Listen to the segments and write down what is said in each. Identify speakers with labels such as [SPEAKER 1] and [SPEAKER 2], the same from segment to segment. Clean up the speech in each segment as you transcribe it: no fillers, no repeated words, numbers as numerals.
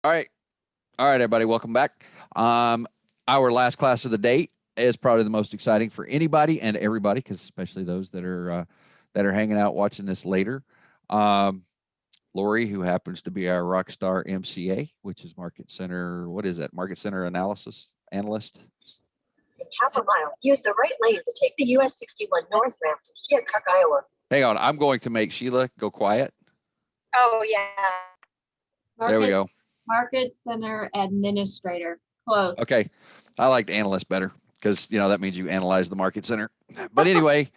[SPEAKER 1] All right. All right, everybody, welcome back. Um, our last class of the day is probably the most exciting for anybody and everybody, because especially those that are hanging out watching this later. Um, Lori, who happens to be our rock star MCA, which is Market Center. What is that? Market Center analysis analyst.
[SPEAKER 2] In half a mile, use the right lane to take the US 61 North ramp to Keokuk, Iowa.
[SPEAKER 1] Hang on, I'm going to make Sheila go quiet.
[SPEAKER 2] Oh, yeah.
[SPEAKER 1] There we go.
[SPEAKER 3] Market Center Administrator. Close.
[SPEAKER 1] Okay. I liked analyst better because, that means you analyze the Market Center. But anyway,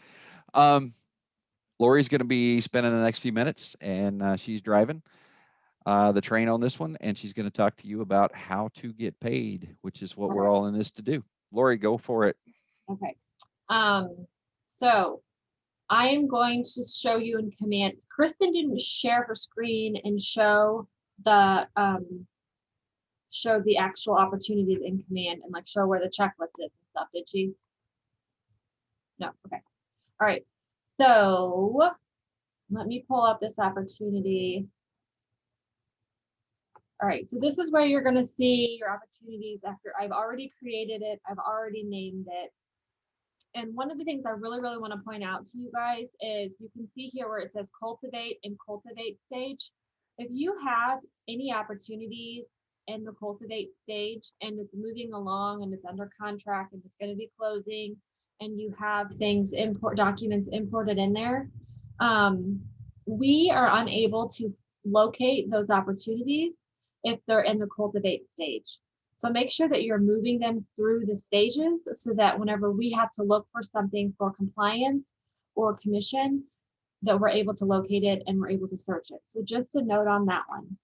[SPEAKER 1] Lori's going to be spending the next few minutes, and she's driving the train on this one, and she's going to talk to you about how to get paid, which is what we're all in this to do. Lori, go for it.
[SPEAKER 3] Okay. So I am going to show you in Command. Kristen didn't share her screen and show the actual opportunities in Command and like show where the checklist is and stuff. Did she? No. Okay. All right. So let me pull up this opportunity. All right, so this is where you're going to see your opportunities after I've already created it. I've already named it. And one of the things I really want to point out to you guys is you can see here where it says cultivate and cultivate stage. If you have any opportunities in the cultivate stage and it's moving along and it's under contract and it's going to be closing and you have things documents imported in there, we are unable to locate those opportunities if they're in the cultivate stage. So make sure that you're moving them through the stages so that whenever we have to look for something for compliance or commission, that we're able to locate it and we're able to search it. So just a note on that one.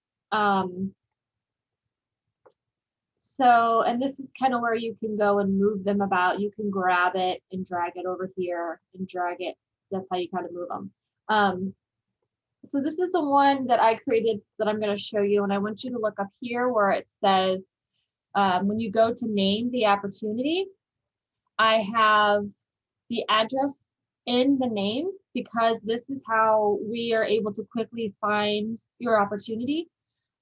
[SPEAKER 3] And this is kind of where you can go and move them about. You can grab it and drag it over here and drag it. That's how you kind of move them. So this is the one that I created that I'm going to show you. And I want you to look up here where it says, when you go to name the opportunity, I have the address in the name because this is how we are able to quickly find your opportunity.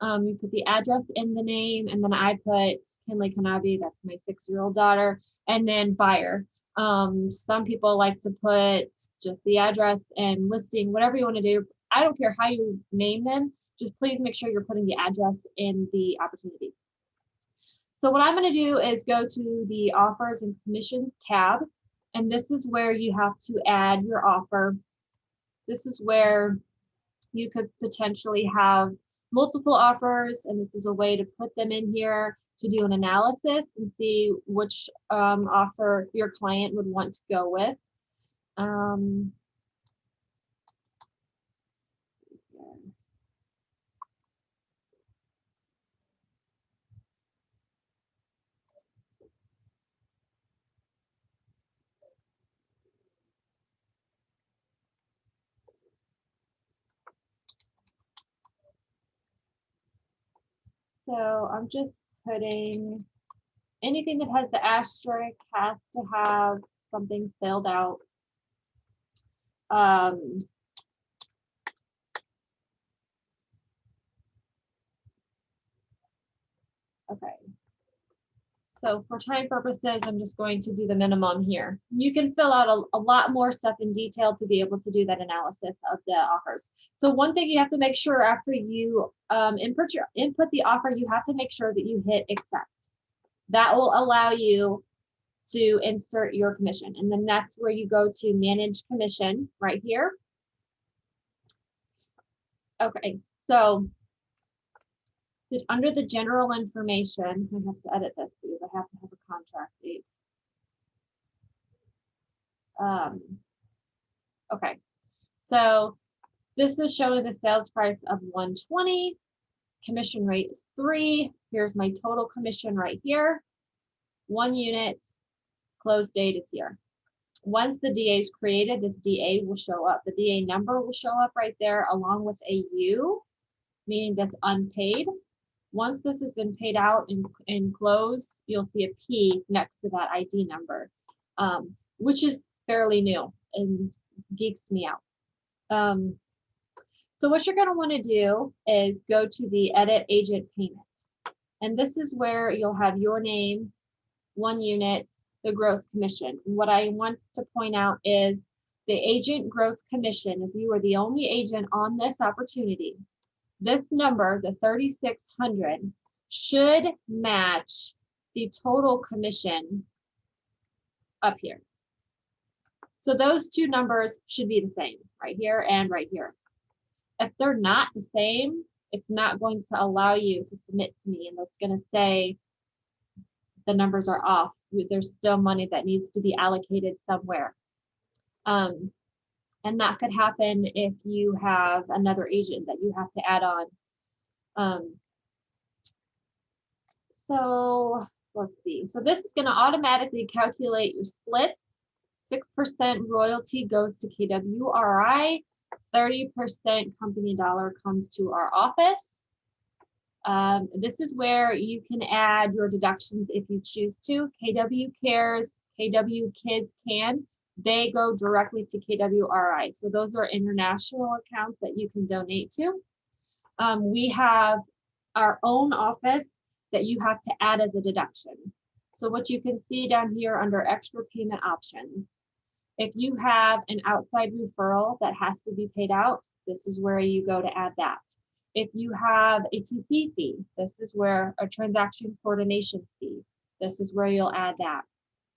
[SPEAKER 3] You put the address in the name, and then I put Kinley Knabe, that's my 6-year-old daughter, and then buyer. Some people like to put just the address and listing, whatever you want to do. I don't care how you name them, just please make sure you're putting the address in the opportunity. So what I'm going to do is go to the offers and commissions tab, and this is where you have to add your offer. This is where you could potentially have multiple offers, and this is a way to put them in here to do an analysis and see which offer your client would want to go with. So I'm just putting anything that has the asterisk has to have something filled out. Okay. So for time purposes, I'm just going to do the minimum here. You can fill out a lot more stuff in detail to be able to do that analysis of the offers. So one thing you have to make sure after you input the offer, you have to make sure that you hit accept. That will allow you to insert your commission. And then that's where you go to manage commission right here. Okay, so under the general information, I have to edit this because I have to have a contract date. Okay, so this is showing the sales price of 120, commission rate is 3. Here's my total commission right here, 1 unit, close date is here. Once the DA is created, this DA will show up. The DA number will show up right there along with a U, meaning that's unpaid. Once this has been paid out and closed, you'll see a P next to that ID number, which is fairly new and geeks me out. So what you're going to want to do is go to the edit agent payment. And this is where you'll have your name, 1 unit, the gross commission. And what I want to point out is the agent gross commission, if you are the only agent on this opportunity, this number, the 3,600, should match the total commission up here. So those two numbers should be the same, right here and right here. If they're not the same, it's not going to allow you to submit to me, and it's going to say the numbers are off. There's still money that needs to be allocated somewhere. And that could happen if you have another agent that you have to add on. So let's see. So this is going to automatically calculate your split. 6% royalty goes to KWRI. 30% company dollar comes to our office. This is where you can add your deductions if you choose to. KW Cares, KW Kids can. They go directly to KWRI. So those are international accounts that you can donate to. We have our own office that you have to add as a deduction. So what you can see down here under extra payment options, if you have an outside referral that has to be paid out, this is where you go to add that. If you have a TC fee, this is where a transaction coordination fee, this is where you'll add that.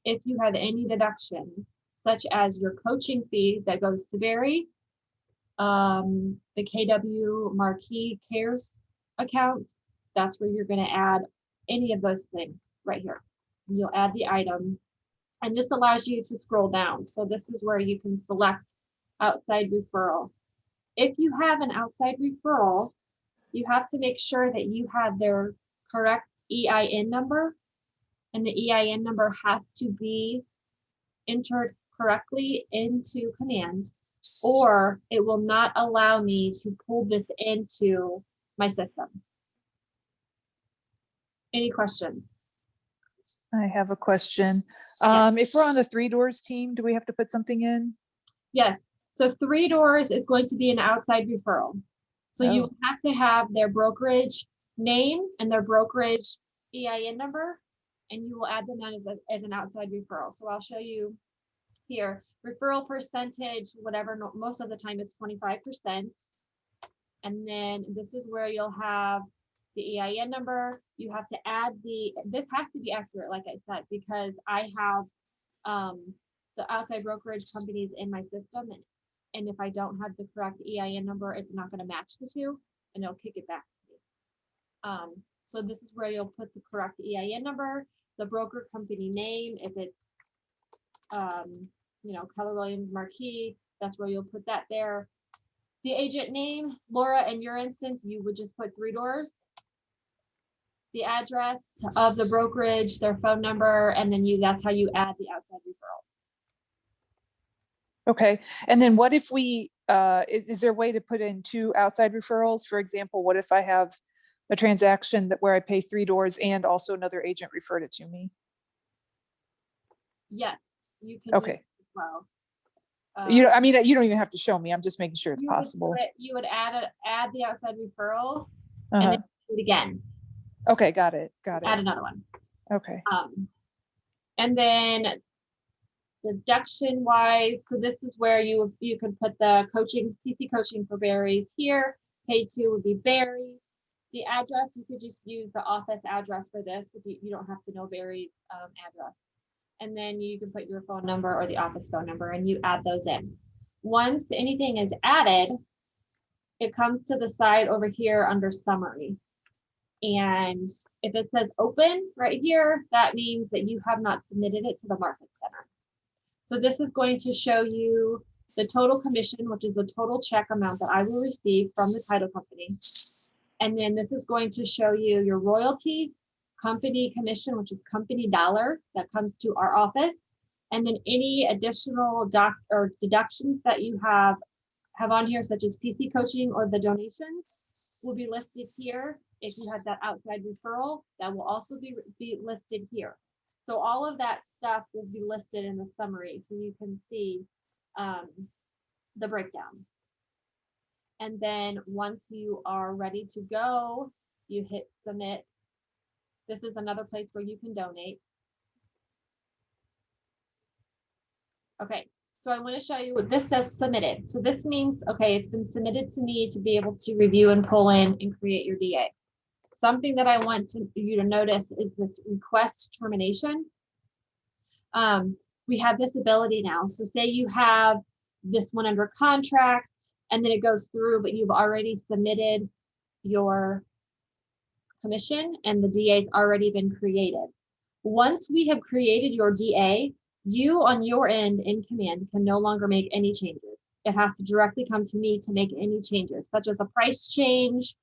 [SPEAKER 3] If you have any deductions, such as your coaching fee that goes to Barry, the KW Marquee Cares account, that's where you're going to add any of those things right here. You'll add the item, and this allows you to scroll down. So this is where you can select outside referral. If you have an outside referral, you have to make sure that you have their correct EIN number, and the EIN number has to be entered correctly into command, or it will not allow me to pull this into my system. Any questions?
[SPEAKER 4] I have a question.
[SPEAKER 3] Yeah.
[SPEAKER 4] If we're on the 3 Doors team, do we have to put something in?
[SPEAKER 3] Yes. So 3 Doors is going to be an outside referral. So you
[SPEAKER 4] Oh.
[SPEAKER 3] have to have their brokerage name and their brokerage EIN number, and you will add them on as an outside referral. So I'll show you here. Referral percentage, whatever, most of the time it's 25%. And then this is where you'll have the EIN number. You have to add this has to be accurate, like I said, because I have the outside brokerage companies in my system. And if I don't have the correct EIN number, it's not going to match the two, and it'll kick it back to me. So this is where you'll put the correct EIN number, the broker company name. If it's, Keller Williams Marquee, that's where you'll put that there. The agent name, Laura, in your instance, you would just put 3 Doors. The address of the brokerage, their phone number, and then that's how you add the outside referral.
[SPEAKER 4] Okay. And then what if we, is there a way to put in 2 outside referrals? For example, what if I have a transaction where I pay 3 Doors and also another agent referred it to me?
[SPEAKER 3] Yes, you can do
[SPEAKER 4] Okay.
[SPEAKER 3] that as well.
[SPEAKER 4] You don't even have to show me. I'm just making sure it's possible.
[SPEAKER 3] You would add the outside referral,
[SPEAKER 4] Uh-huh.
[SPEAKER 3] and then do it again.
[SPEAKER 4] Okay, got it.
[SPEAKER 3] Add another one.
[SPEAKER 4] Okay.
[SPEAKER 3] And then deduction wise, so this is where you can put the coaching, PC coaching for Barry's here. Paid to would be Barry. The address, you could just use the office address for this if you don't have to know Barry's address. And then you can put your phone number or the office phone number, and you add those in. Once anything is added, it comes to the side over here under summary. And if it says open right here, that means that you have not submitted it to the market center. So this is going to show you the total commission, which is the total check amount that I will receive from the title company. And then this is going to show you your royalty, company commission, which is company dollar that comes to our office. And then any additional deductions that you have on here, such as PC coaching or the donations, will be listed here. If you have that outside referral, that will also be listed here. So all of that stuff will be listed in the summary, so you can see the breakdown. And then once you are ready to go, you hit submit, This is another place where you can donate. Okay, so I want to show you what this says submitted. So this means, okay, it's been submitted to me to be able to review and pull in and create your DA. Something that I want you to notice is this request termination. We have this ability now. So say you have this one under contract and then it goes through, but you've already submitted your commission and the DA's already been created. Once we have created your DA, you on your end in command can no longer make any changes. It has to directly come to me to make any changes, such as a price change,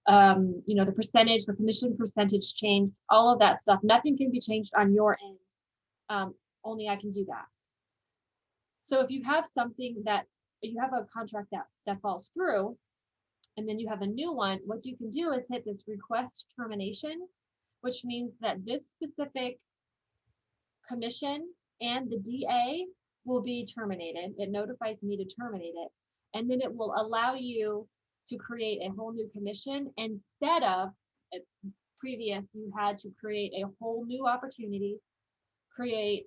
[SPEAKER 3] the percentage, the commission percentage change, all of that stuff. Nothing can be changed on your end. Only I can do that. So if you have something that you have a contract that falls through, and then you have a new one, what you can do is hit this request termination, which means that this specific commission and the DA will be terminated. It notifies me to terminate it. And then it will allow you to create a whole new commission instead of previous, you had to create a whole new opportunity, create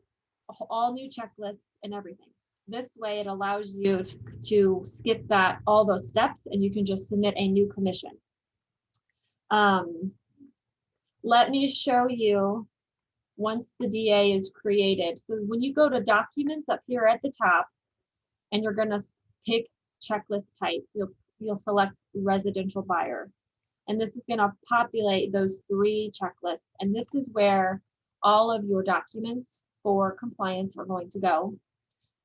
[SPEAKER 3] all new checklists and everything. This way it allows you to skip all those steps and you can just submit a new commission. Let me show you once the DA is created. So when you go to documents up here at the top and you're going to pick checklist type, you'll select residential buyer. And this is going to populate those 3 checklists. And this is where all of your documents for compliance are going to go.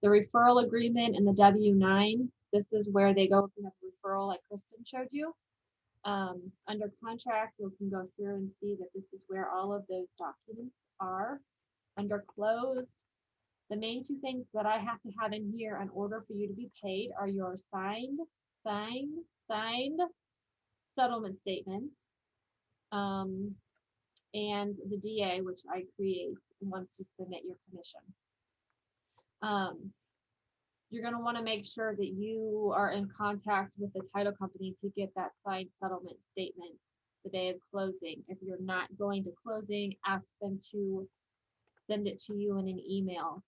[SPEAKER 3] The referral agreement and the W-9, this is where they go if you have a referral like Kristen showed you. Under contract, you can go through and see that this is where all of those documents are. Under closed, the main 2 things that I have to have in here in order for you to be paid are your signed settlement statements, and the DA, which I create once you submit your commission. You're going to want to make sure that you are in contact with the title company to get that signed settlement statement the day of closing. If you're not going to closing, ask them to send it to you in an email.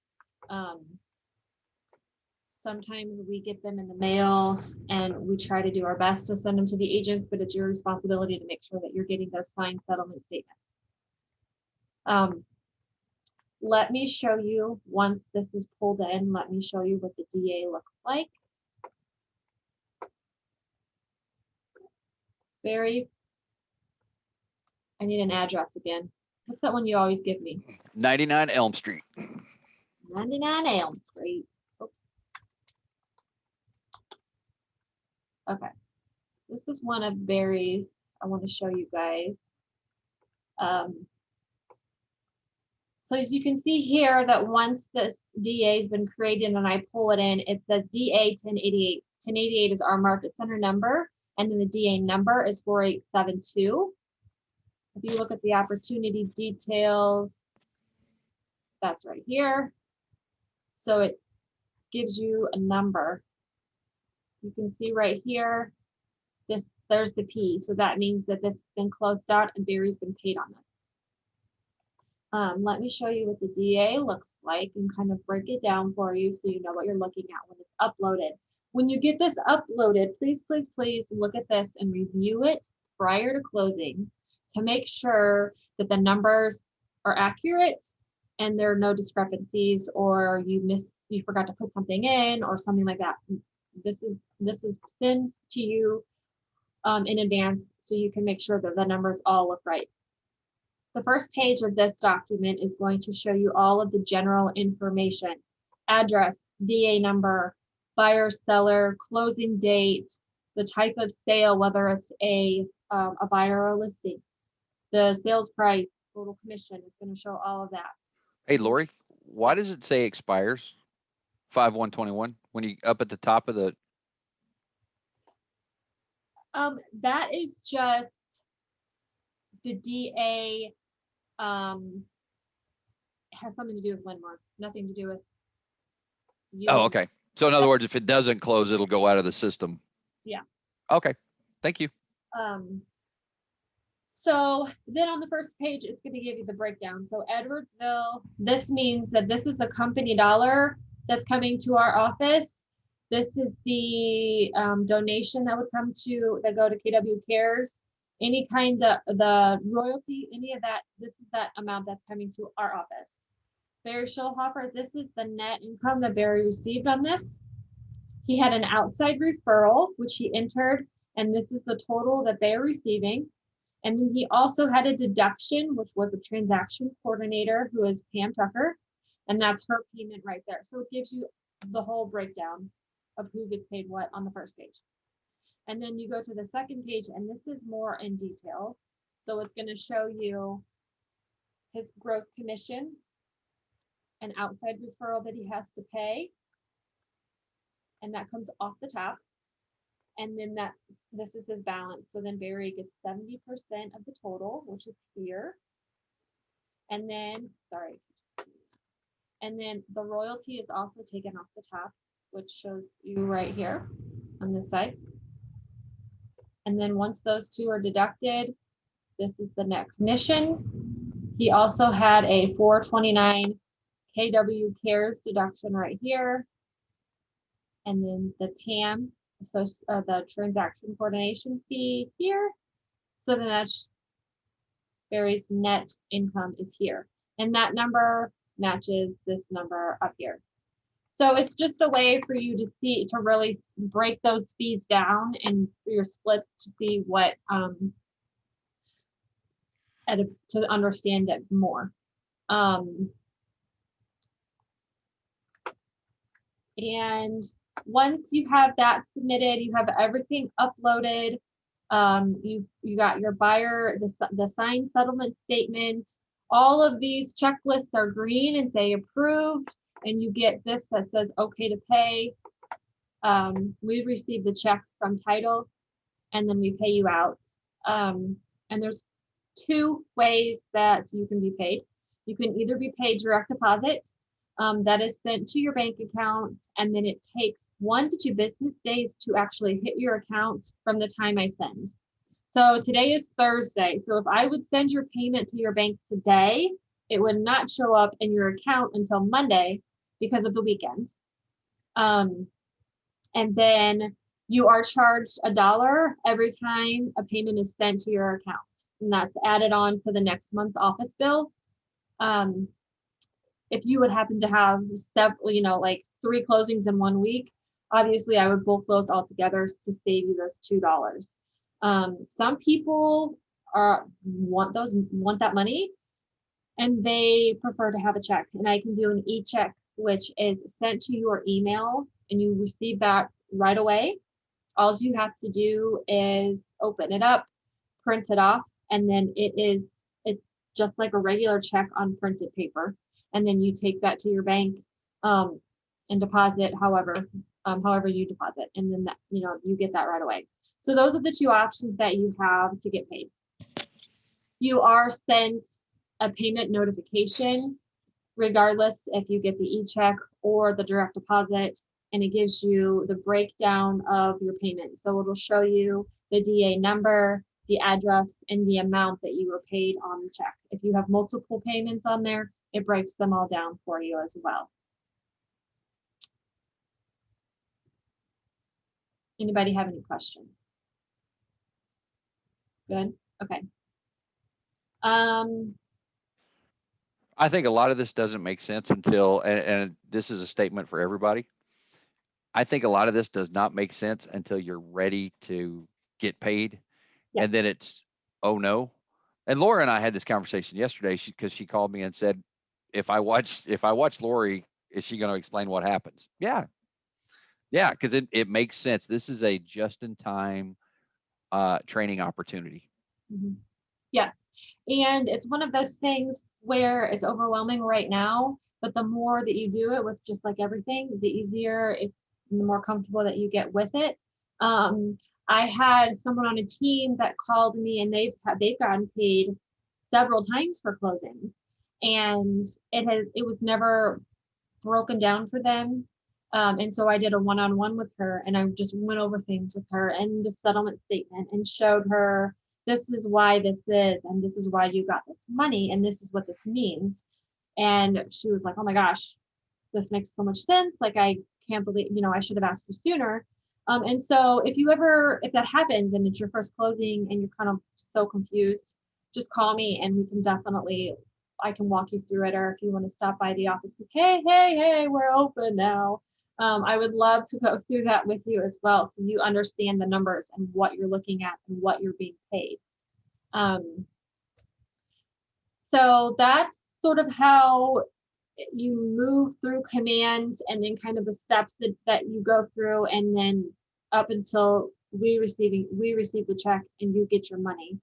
[SPEAKER 3] Sometimes we get them in the mail and we try to do our best to send them to the agents, but it's your responsibility to make sure that you're getting those signed settlement statements. Let me show you, once this is pulled in, let me show you what the DA looks like. Barry, I need an address again. What's that one you always give me?
[SPEAKER 1] 99 Elm Street.
[SPEAKER 3] 99 Elm Street. Oops. Okay. This is one of Barry's. I want to show you guys. So as you can see here that once this DA has been created and I pull it in, it says DA 1088. 1088 is our market center number, and then the DA number is 4872. If you look at the opportunity details, that's right here. So it gives you a number. You can see right here, there's the P. So that means that this has been closed out and Barry's been paid on this. Let me show you what the DA looks like and kind of break it down for you so you know what you're looking at when it's uploaded. When you get this uploaded, please, please, please look at this and review it prior to closing to make sure that the numbers are accurate and there are no discrepancies or you forgot to put something in or something like that. This is sent to you in advance so you can make sure that the numbers all look right. The first page of this document is going to show you all of the general information: address, DA number, buyer, seller, closing date, the type of sale, whether it's a buyer or a listing, the sales price, total commission is going to show all of that.
[SPEAKER 1] Hey, Lori, why does it say expires 5/1/21 when you up at the top of the?
[SPEAKER 3] That is just the DA. Has something to do with Windmark, nothing to do with you.
[SPEAKER 1] Oh, okay. So in other words, if it doesn't close, it'll go out of the system.
[SPEAKER 3] Yeah.
[SPEAKER 1] Okay. Thank you.
[SPEAKER 3] So then on the first page, it's going to give you the breakdown. So Edwardsville, this means that this is the company dollar that's coming to our office. This is the donation that would come to, that go to KW Cares. Any kind of the royalty, any of that, this is that amount that's coming to our office. Barry Schulhofer, this is the net income that Barry received on this. He had an outside referral, which he entered, and this is the total that they are receiving. And then he also had a deduction, which was a transaction coordinator, who is Pam Tucker, and that's her payment right there. So it gives you the whole breakdown of who gets paid what on the first page. And then you go to the second page, and this is more in detail. So it's going to show you his gross commission, an outside referral that he has to pay, and that comes off the top. And then this is his balance. So then Barry gets 70% of the total, which is here. And then, sorry. And then the royalty is also taken off the top, which shows you right here on this side. And then once those two are deducted, this is the net commission. He also had a 429 KW Cares deduction right here. And then the PAM, so the transaction coordination fee here. So then that's Barry's net income is here. And that number matches this number up here. So it's just a way for you to see, to really break those fees down and your splits to see what, to understand it more. And once you have that submitted, you have everything uploaded. You got your buyer, the signed settlement statement. All of these checklists are green and say approved, and you get this that says okay to pay. We receive the check from title, and then we pay you out. And there's two ways that you can be paid. You can either be paid direct deposit. That is sent to your bank account, and then it takes 1 to 2 business days to actually hit your account from the time I send. So today is Thursday. So if I would send your payment to your bank today, it would not show up in your account until Monday because of the weekend. And then you are charged $1 every time a payment is sent to your account, and that's added on to the next month's office bill. If you would happen to have several, like 3 closings in 1 week, obviously I would bulk those all together to save you those $2. Some people want that money, and they prefer to have a check, and I can do an e-check, which is sent to your email, and you receive that right away. All you have to do is open it up, print it off, and then it's just like a regular check on printed paper. And then you take that to your bank and deposit however you deposit, and then that you get that right away. So those are the 2 options that you have to get paid. You are sent a payment notification regardless if you get the e-check or the direct deposit, and it gives you the breakdown of your payment. So it'll show you the DA number, the address, and the amount that you were paid on the check. If you have multiple payments on there, it breaks them all down for you as well. Anybody have any questions? Good. Okay.
[SPEAKER 1] I think a lot of this doesn't make sense until, and this is a statement for everybody. I think a lot of this does not make sense until you're ready to get paid.
[SPEAKER 3] Yes.
[SPEAKER 1] And then it's, oh no. And Laura and I had this conversation yesterday because she called me and said, if I watch Lori, is she going to explain what happens? Yeah. Yeah, because it makes sense. This is a just-in-time training opportunity.
[SPEAKER 3] Mm-hmm. Yes. And it's one of those things where it's overwhelming right now, but the more that you do it, with just like everything, the easier, the more comfortable that you get with it. I had someone on a team that called me, and they've gotten paid several times for closings, and it was never broken down for them. And so I did a one-on-one with her, and I just went over things with her and the settlement statement, and showed her this is why this is, and this is why you got this money, and this is what this means. And she was like, oh my gosh, this makes so much sense. Like, I can't believe, I should have asked you sooner. And so if that happens and it's your first closing and you're kind of so confused, just call me and I can walk you through it. Or if you want to stop by the office, hey, we're open now. I would love to go through that with you as well, so you understand the numbers and what you're looking at and what you're being paid. So that's sort of how you move through commands, and then kind of the steps that you go through, and then up until we receive the check and you get your money.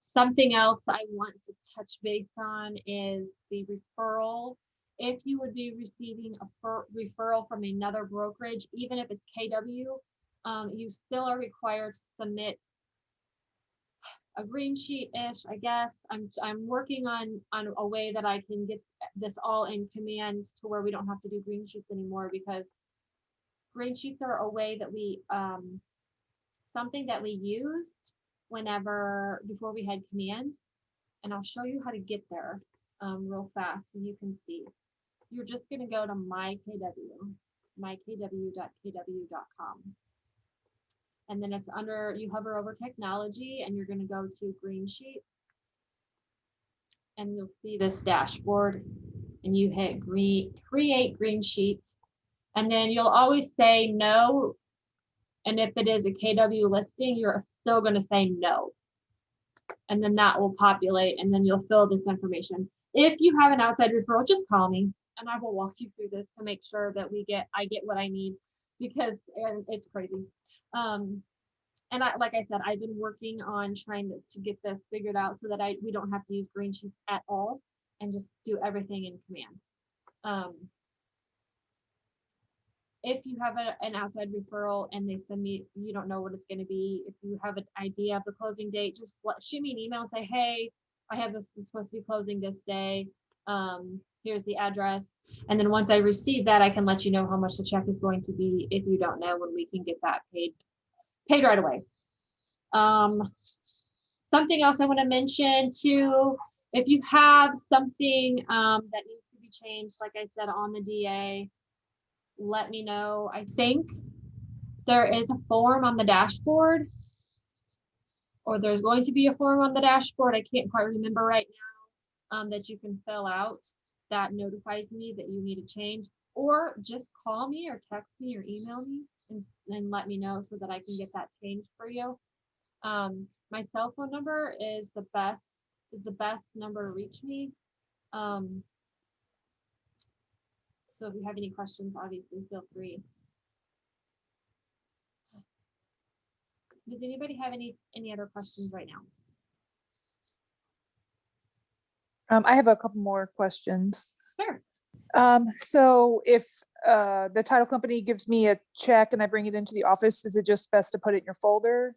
[SPEAKER 3] Something else I want to touch base on is the referral. If you would be receiving a referral from another brokerage, even if it's KW, you still are required to submit a green sheet-ish, I guess. I'm working on a way that I can get this all in commands to where we don't have to do green sheets anymore, because green sheets are a way that we something that we used before we had command. And I'll show you how to get there real fast so you can see. You're just going to go to mykw.kw.kw.com. And then it's under, you hover over technology and you're going to go to green sheet. And you'll see this dashboard and you hit create green sheet. And then you'll always say no. And if it is a KW listing, you're still going to say no. And then that will populate, and then you'll fill this information. If you have an outside referral, just call me and I will walk you through this to make sure that I get what I need, because it's crazy. And like I said, I've been working on trying to get this figured out so that we don't have to use green sheets at all and just do everything in command. If you have an outside referral and they send me, you don't know what it's going to be, if you have an idea of the closing date, just shoot me an email and say, hey, I have this, it's supposed to be closing this day. Here's the address. And then once I receive that, I can let you know how much the check is going to be. If you don't know, when we can get that paid right away. Something else I want to mention too, if you have something that needs to be changed, like I said, on the DA, let me know. I think there is a form on the dashboard, or there's going to be a form on the dashboard. I can't quite remember right now, that you can fill out that notifies me that you need a change, or just call me or text me or email me and let me know so that I can get that changed for you. My cell phone number is the best number to reach me. So if you have any questions, obviously feel free. Does anybody have any other questions right now?
[SPEAKER 4] I have a couple more questions.
[SPEAKER 3] Sure.
[SPEAKER 4] So if the title company gives me a check and I bring it into the office, is it just best to put it in your folder?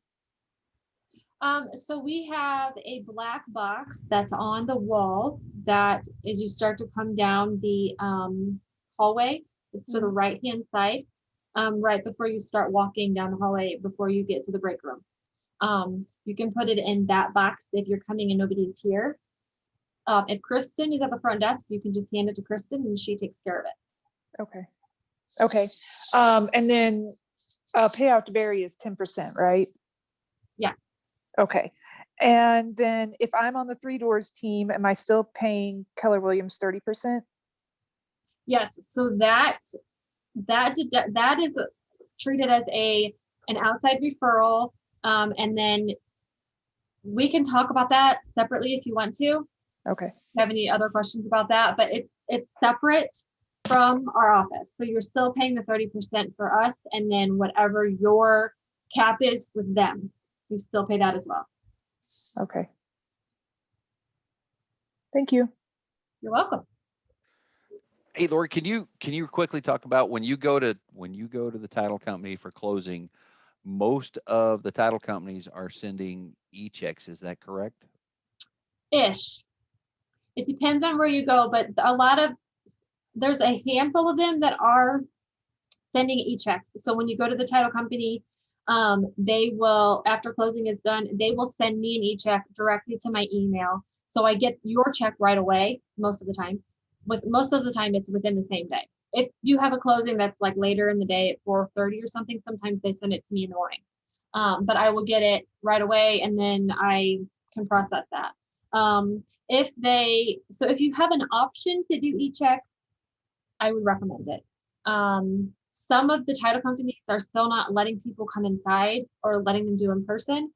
[SPEAKER 3] So we have a black box that's on the wall that, as you start to come down the hallway, it's to the right hand side, right before you start walking down the hallway, before you get to the break room. You can put it in that box if you're coming and nobody's here. If Kristen is at the front desk, you can just hand it to Kristen and she takes care of it.
[SPEAKER 4] Okay. And then payout to Barry is 10%, right?
[SPEAKER 3] Yeah.
[SPEAKER 4] Okay. And then if I'm on the 3 Doors team, am I still paying Keller Williams 30%?
[SPEAKER 3] Yes. So that is treated as an outside referral. And then we can talk about that separately if you want to.
[SPEAKER 4] Okay.
[SPEAKER 3] Have any other questions about that? But it's separate from our office. So you're still paying the 30% for us, and then whatever your cap is with them, you still pay that as well.
[SPEAKER 4] Okay. Thank you.
[SPEAKER 3] You're welcome.
[SPEAKER 1] Hey, Lori, can you quickly talk about when you go to the title company for closing, most of the title companies are sending e-checks, is that correct?
[SPEAKER 3] Ish. It depends on where you go, but there's a handful of them that are sending e-checks. So when you go to the title company, They will, after closing is done, they will send me an e-check directly to my email. So I get your check right away most of the time. Most of the time it's within the same day. If you have a closing that's like later in the day at 4:30 or something, sometimes they send it to me in the morning. But I will get it right away and then I can process that. If you have an option to do e-check, I would recommend it. Some of the title companies are still not letting people come inside or letting them do in person.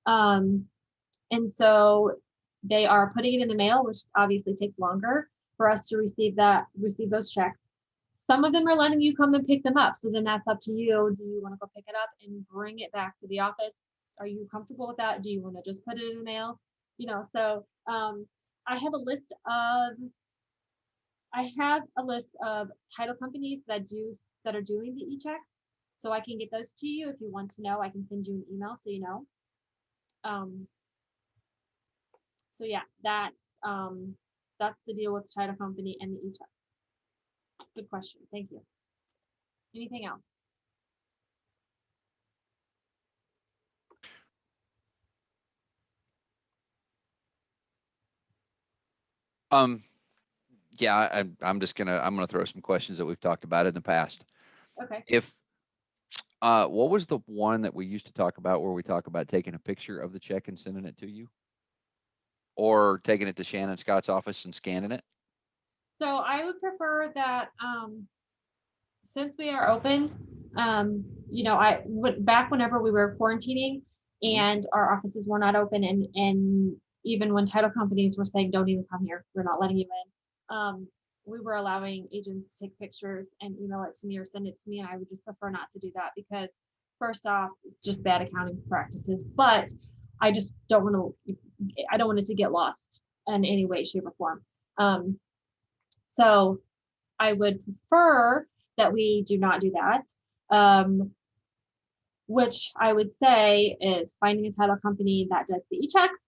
[SPEAKER 3] And so they are putting it in the mail, which obviously takes longer for us to receive those checks. Some of them are letting you come and pick them up. So then that's up to you. Do you want to go pick it up and bring it back to the office? Are you comfortable with that? Do you want to just put it in the mail? So I have a list of title companies that are doing the e-checks. So I can get those to you if you want to know. I can send you an email so you know. So yeah, that's the deal with title company and the e-check. Good question. Thank you. Anything else?
[SPEAKER 1] Yeah, I'm gonna throw some questions that we've talked about in the past.
[SPEAKER 3] Okay.
[SPEAKER 1] If what was the one that we used to talk about where we talk about taking a picture of the check and sending it to you, or taking it to Shannon Scott's office and scanning it?
[SPEAKER 3] So I would prefer that since we are open, I went back whenever we were quarantining and our offices were not open, and even when title companies were saying, don't even come here, we're not letting you in. We were allowing agents to take pictures and email it to me or send it to me. And I would just prefer not to do that because first off, it's just bad accounting practices, but I just don't want it to get lost in any way, shape, or form. So I would prefer that we do not do that, which I would say is finding a title company that does the e-checks,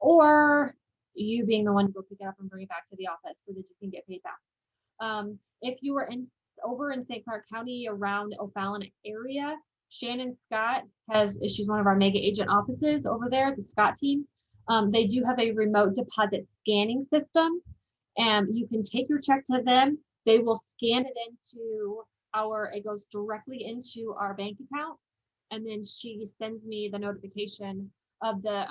[SPEAKER 3] or you being the one to go pick it up and bring it back to the office so that you can get paid fast. If you were over in St. Clair County around O'Fallon area, Shannon Scott she's one of our mega agent offices over there, the Scott team. They do have a remote deposit scanning system, and you can take your check to them. They will scan it it goes directly into our bank account, and then she sends me the notification of the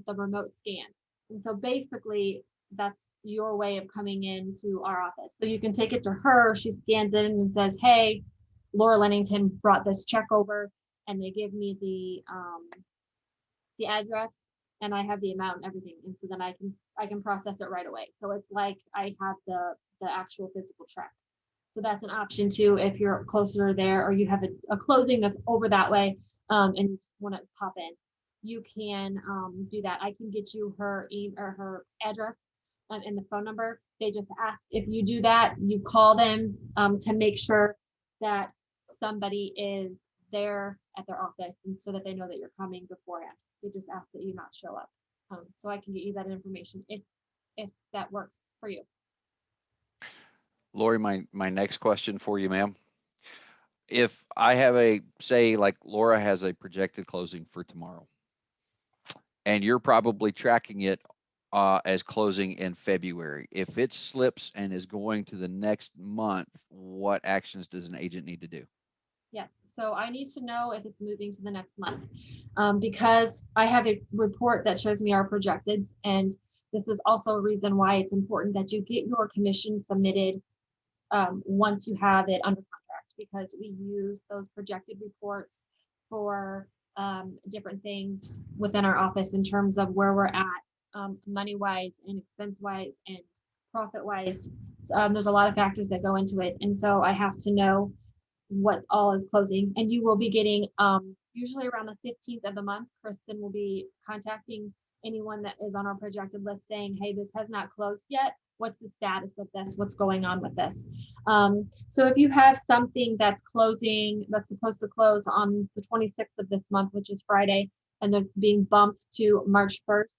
[SPEAKER 3] remote scan. And so basically, that's your way of coming into our office. So you can take it to her. She scans it and says, "Hey, Laura Lennington brought this check over," and they give me the address, and I have the amount and everything, and so then I can process it right away. So it's like I have the actual physical check. So that's an option too if you're closer there or you have a closing that's over that way, and you want to pop in. You can do that. I can get you her her address and the phone number. They just ask if you do that, you call them to make sure that somebody is there at their office, and so that they know that you're coming beforehand. They just ask that you not show up. So I can get you that information if that works for you.
[SPEAKER 1] Lori, my next question for you, ma'am. If I have say like Laura has a projected closing for tomorrow, and you're probably tracking it as closing in February. If it slips and is going to the next month, what actions does an agent need to do?
[SPEAKER 3] Yes, so I need to know if it's moving to the next month, because I have a report that shows me our projected, and this is also a reason why it's important that you get your commission submitted once you have it under contract, because we use those projected reports for different things within our office in terms of where we're at money wise and expense wise and profit wise. There's a lot of factors that go into it, and so I have to know what all is closing, and you will be getting usually around the 15th of the month. Kristen will be contacting anyone that is on our projected list saying, hey, this has not closed yet. What's the status of this? What's going on with this? So if you have something that's closing, that's supposed to close on the 26th of this month, which is Friday, and then being bumped to March 1st,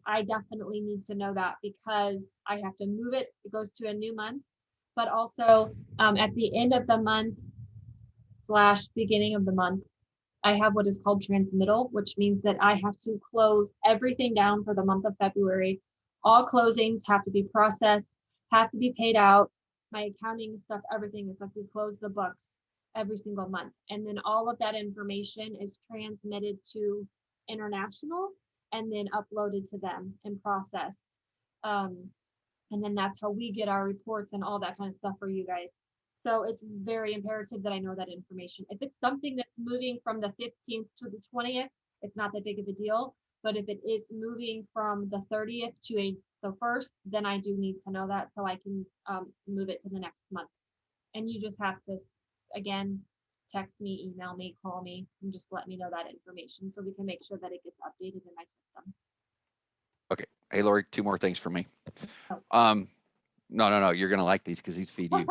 [SPEAKER 3] I definitely need to know that because I have to move it. It goes to a new month, but also at the end of the month / beginning of the month, I have what is called transmittal, which means that I have to close everything down for the month of February. All closings have to be processed, have to be paid out. My accounting stuff, everything is like we close the books every single month. And then all of that information is transmitted to international and then uploaded to them and processed. And then that's how we get our reports and all that kind of stuff for you guys. So it's very imperative that I know that information. If it's something that's moving from the 15th to the 20th, it's not that big of a deal. But if it is moving from the 30th to the 1st, then I do need to know that so I can move it to the next month. And you just have to, again, text me, email me, call me, and just let me know that information so we can make sure that it gets updated in my system.
[SPEAKER 1] Okay. Hey, Lori, 2 more things for me.
[SPEAKER 3] Oh.
[SPEAKER 1] No, you're gonna like these because these feed you.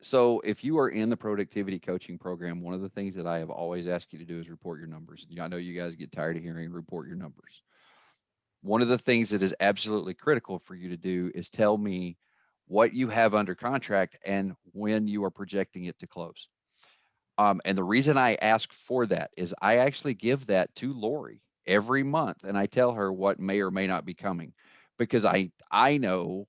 [SPEAKER 1] So if you are in the productivity coaching program, one of the things that I have always asked you to do is report your numbers. I know you guys get tired of hearing report your numbers. One of the things that is absolutely critical for you to do is tell me what you have under contract and when you are projecting it to close. And the reason I ask for that is I actually give that to Lori every month, and I tell her what may or may not be coming, because I know,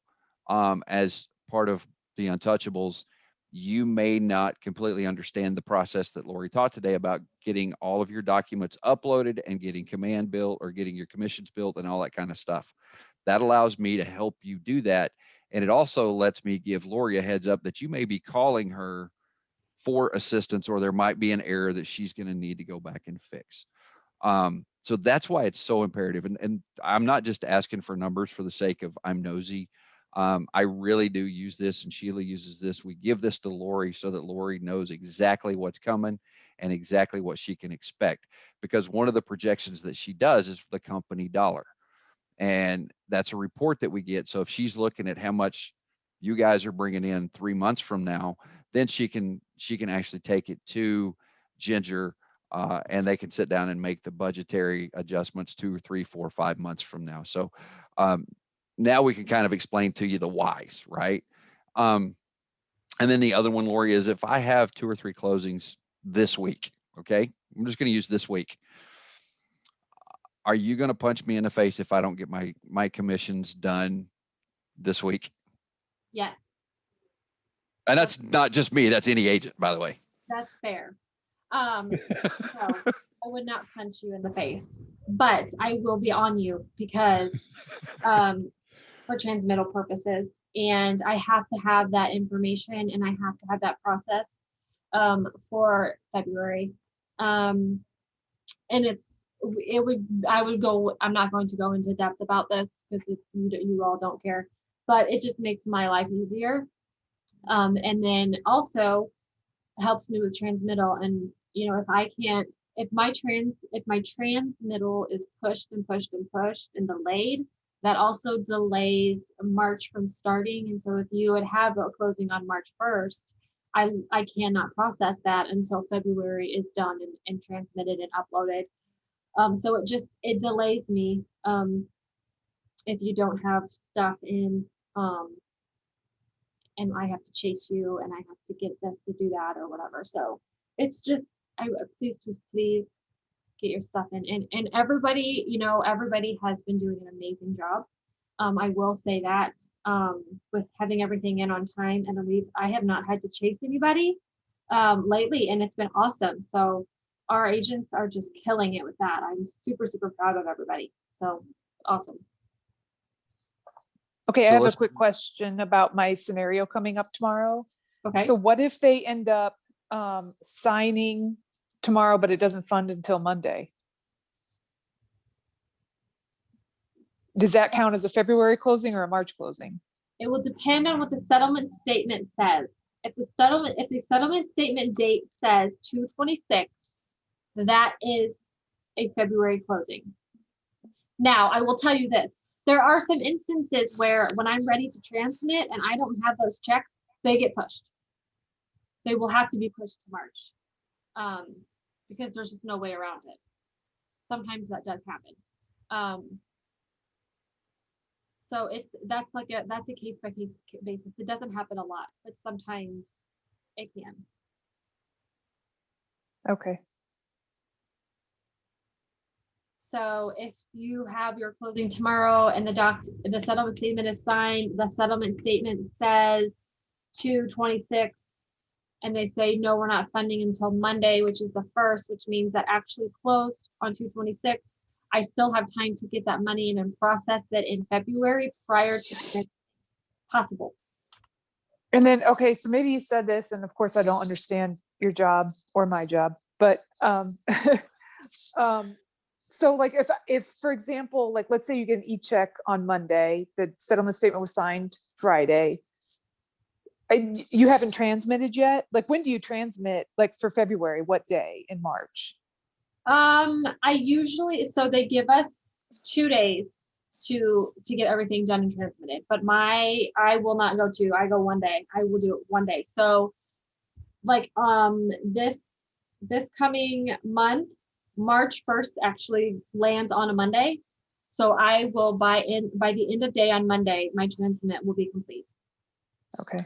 [SPEAKER 1] as part of the Untouchables, you may not completely understand the process that Lori taught today about getting all of your documents uploaded and getting command built or getting your commissions built and all that kind of stuff. That allows me to help you do that. And it also lets me give Lori a heads up that you may be calling her for assistance, or there might be an error that she's going to need to go back and fix. So that's why it's so imperative. And I'm not just asking for numbers for the sake of I'm nosy. I really do use this, and Sheila uses this. We give this to Lori so that Lori knows exactly what's coming and exactly what she can expect. Because one of the projections that she does is the company dollar. And that's a report that we get. So if she's looking at how much you guys are bringing in 3 months from now, then she can actually take it to Ginger, and they can sit down and make the budgetary adjustments 2 or 3, 4, 5 months from now. So now we can kind of explain to you the whys, right? And then the other one, Lori, is if I have 2 or 3 closings this week, okay, I'm just going to use this week. Are you going to punch me in the face if I don't get my commissions done this week?
[SPEAKER 3] Yes.
[SPEAKER 1] And that's not just me, that's any agent, by the way.
[SPEAKER 3] That's fair. No, I would not punch you in the face, but I will be on you because for transmittal purposes, and I have to have that information and I have to have that process for February. And I'm not going to go into depth about this because you all don't care, but it just makes my life easier. And then also helps me with transmittal. And if my transmittal is pushed and pushed and pushed and delayed, that also delays March from starting. And so if you would have a closing on March 1st, I cannot process that until February is done and transmitted and uploaded. So it delays me if you don't have stuff in, and I have to chase you and I have to get this to do that or whatever. So it's just, please get your stuff in. And everybody, everybody has been doing an amazing job. I will say that with having everything in on time, and I have not had to chase anybody lately, and it's been awesome. So our agents are just killing it with that. I'm super, super proud of everybody. So awesome.
[SPEAKER 4] Okay,
[SPEAKER 1] So
[SPEAKER 4] I have a quick question about my scenario coming up tomorrow.
[SPEAKER 3] Okay.
[SPEAKER 4] So what if they end up signing tomorrow, but it doesn't fund until Monday? Does that count as a February closing or a March closing?
[SPEAKER 3] It will depend on what the settlement statement says. If the settlement statement date says 2/26, that is a February closing. Now, I will tell you this. There are some instances where when I'm ready to transmit and I don't have those checks, they get pushed. They will have to be pushed to March because there's just no way around it. Sometimes that does happen. So that's a case by case basis. It doesn't happen a lot, but sometimes it can.
[SPEAKER 4] Okay.
[SPEAKER 3] So if you have your closing tomorrow and the settlement statement is signed, the settlement statement says 2/26, and they say, no, we're not funding until Monday, which is the 1st, which means that actually closed on 2/26. I still have time to get that money in and process it in February prior to possible.
[SPEAKER 4] And then, okay, so maybe you said this, and of course I don't understand your job or my job, but so like if for example, like let's say you get an e-check on Monday, the settlement statement was signed Friday. You haven't transmitted yet? Like when do you transmit? Like for February, what day in March?
[SPEAKER 3] I usually, so they give us 2 days to get everything done and transmitted, but I will not go 2, I go 1 day. I will do it 1 day. So like, this coming month, March 1st actually lands on a Monday. So I will by the end of day on Monday, my transmit will be complete.
[SPEAKER 4] Okay.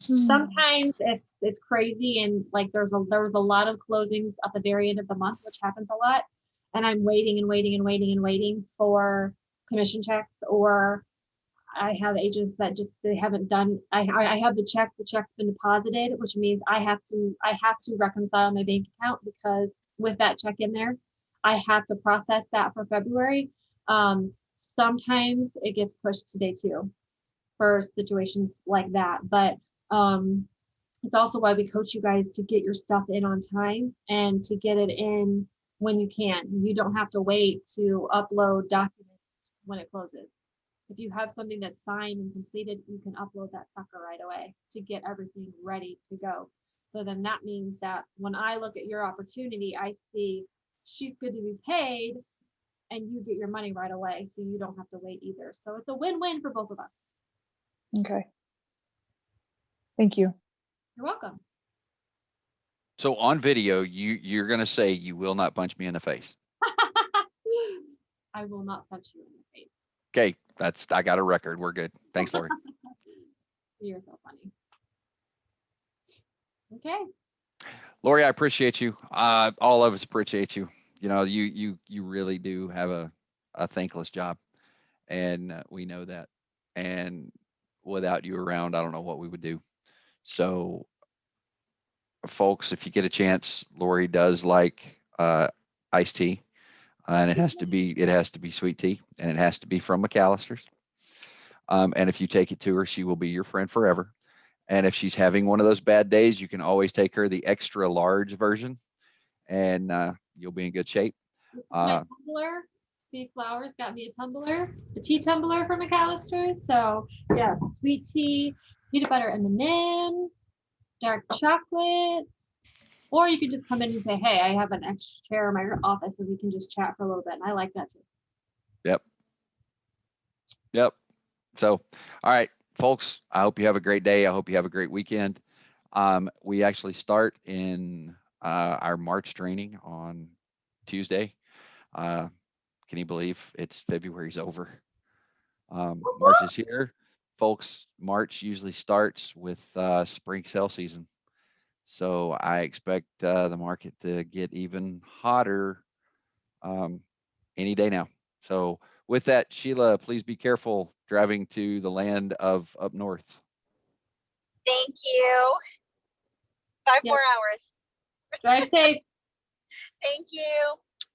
[SPEAKER 3] Sometimes it's crazy and like there was a lot of closings at the very end of the month, which happens a lot. And I'm waiting and waiting and waiting and waiting for commission checks, or I have agents that just they haven't done. I have the check's been deposited, which means I have to reconcile my bank account, because with that check in there, I have to process that for February. Sometimes it gets pushed to day 2 for situations like that, but it's also why we coach you guys to get your stuff in on time and to get it in when you can. You don't have to wait to upload documents when it closes. If you have something that's signed and completed, you can upload that sucker right away to get everything ready to go. So then that means that when I look at your opportunity, I see she's good to be paid and you get your money right away. So you don't have to wait either. So it's a win-win for both of us.
[SPEAKER 4] Okay. Thank you.
[SPEAKER 3] You're welcome.
[SPEAKER 1] So on video, you're gonna say you will not punch me in the face.
[SPEAKER 3] I will not punch you in the face.
[SPEAKER 1] Okay, I got a record. We're good. Thanks, Lori.
[SPEAKER 3] You're so funny. Okay.
[SPEAKER 1] Lori, I appreciate you. All of us appreciate you. You know, you really do have a thankless job, and we know that. And without you around, I don't know what we would do. So, folks, if you get a chance, Lori does like iced tea, and it has to be sweet tea, and it has to be from McAllister's. And if you take it to her, she will be your friend forever. And if she's having one of those bad days, you can always take her the extra large version, and you'll be in good shape.
[SPEAKER 3] This is my tumbler. Steve Flowers got me a tumbler, a tea tumbler from McAllister's. So yes, sweet tea, peanut butter M&M, dark chocolates. Or you could just come in and say, hey, I have an extra chair in my office and we can just chat for a little bit. And I like that too.
[SPEAKER 1] Yep. So, all right, folks, I hope you have a great day. I hope you have a great weekend. We actually start in our March training on Tuesday. Can you believe it's February's over? March is here. Folks, March usually starts with spring sale season. So I expect the market to get even hotter any day now. So with that, Sheila, please be careful driving to the land of up north.
[SPEAKER 2] Thank you. 5
[SPEAKER 3] Yep.
[SPEAKER 2] more hours.
[SPEAKER 3] Drive safe.
[SPEAKER 2] Thank you.